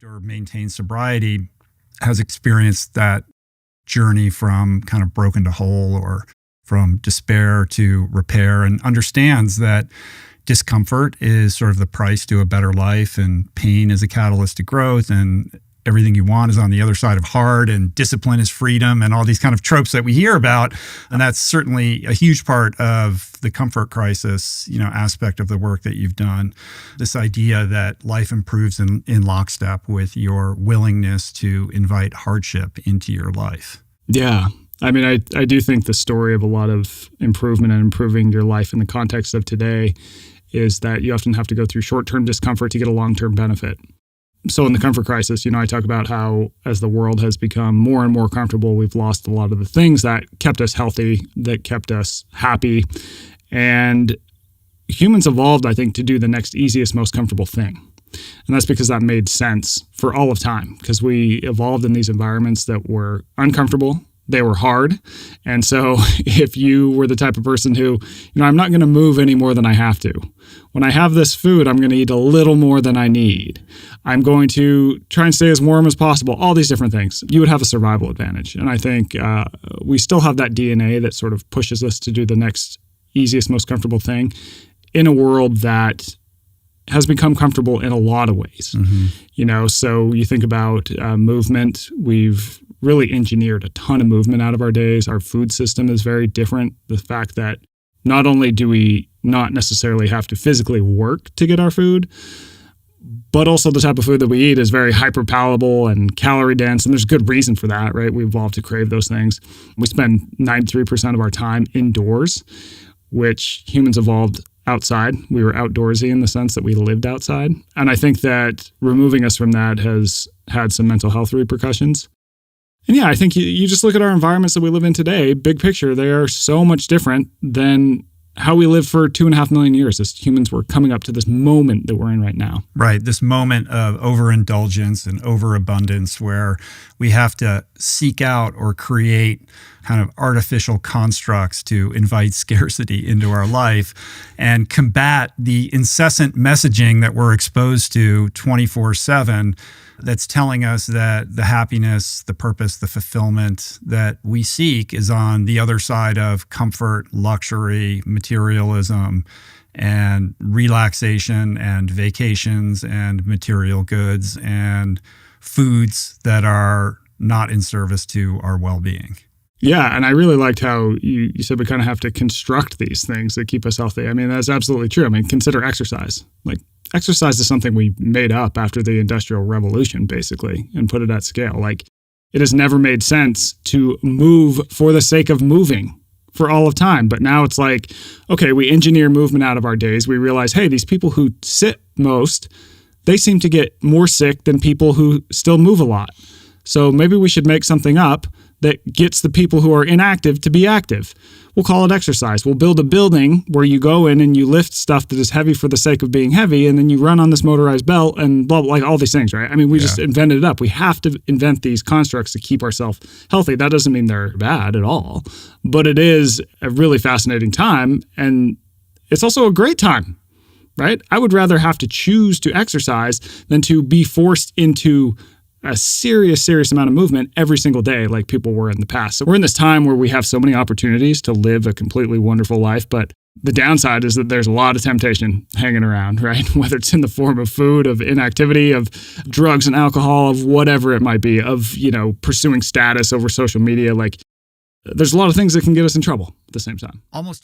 or maintain sobriety has experienced that journey from kind of broken to whole or from despair to repair, and understands that discomfort is sort of the price to a better life, and pain is a catalyst to growth, and everything you want is on the other side of hard, and discipline is freedom, and all these kind of tropes that we hear about. And that's certainly a huge part of the comfort crisis, aspect of the work that you've done. This idea that life improves in lockstep with your willingness to invite hardship into your life. Yeah. I mean, I do think the story of a lot of improvement and improving your life in the context of today is that you often have to go through short-term discomfort to get a long-term benefit. So in the comfort crisis, I talk about how as the world has become more and more comfortable, we've lost a lot of the things that kept us healthy, that kept us happy. And humans evolved, I think, to do the next easiest, most comfortable thing. And that's because that made sense for all of time, because we evolved in these environments that were uncomfortable. They were hard. And so if you were the type of person who, I'm not going to move any more than I have to. When I have this food, I'm going to eat a little more than I need. I'm going to try and stay as warm as possible, all these different things. You would have a survival advantage. And I think we still have that DNA that sort of pushes us to do the next easiest, most comfortable thing in a world that has become comfortable in a lot of ways. Mm-hmm. So you think about movement. We've really engineered a ton of movement out of our days. Our food system is very different. The fact that not only do we not necessarily have to physically work to get our food, but also the type of food that we eat is very hyper palatable and calorie dense. And there's good reason for that, right? We evolved to crave those things. We spend 93% of our time indoors, which humans evolved outside. We were outdoorsy in the sense that we lived outside. And I think that removing us from that has had some mental health repercussions. And yeah, I think you just look at our environments that we live in today, big picture, they are so much different than how we lived for 2.5 million years as humans were coming up to this moment that we're in right now. Right. This moment of overindulgence and overabundance where we have to seek out or create kind of artificial constructs to invite scarcity into our life and combat the incessant messaging that we're exposed to 24/7 that's telling us that the happiness, the purpose, the fulfillment that we seek is on the other side of comfort, luxury, materialism, and relaxation and vacations and material goods and foods that are not in service to our well-being. Yeah, and I really liked how you said we kind of have to construct these things that keep us healthy. I mean, that's absolutely true. I mean, consider exercise. Exercise is something we made up after the Industrial Revolution, basically, and put it at scale. It has never made sense to move for the sake of moving for all of time. But now it's okay, we engineer movement out of our days. We realize, hey, these people who sit most, they seem to get more sick than people who still move a lot. So maybe we should make something up that gets the people who are inactive to be active. We'll call it exercise. We'll build a building where you go in and you lift stuff that is heavy for the sake of being heavy, and then you run on this motorized belt and blah, blah, all these things, right? I mean, we just invented it up. We have to invent these constructs to keep ourselves healthy. That doesn't mean they're bad at all, but it is a really fascinating time, and it's also a great time, right? I would rather have to choose to exercise than to be forced into a serious amount of movement every single day like people were in the past. So we're in this time where we have so many opportunities to live a completely wonderful life, but the downside is that there's a lot of temptation hanging around, right? Whether it's in the form of food, of inactivity, of drugs and alcohol, of whatever it might be, of, pursuing status over social media. There's a lot of things that can get us in trouble at the same time. Almost every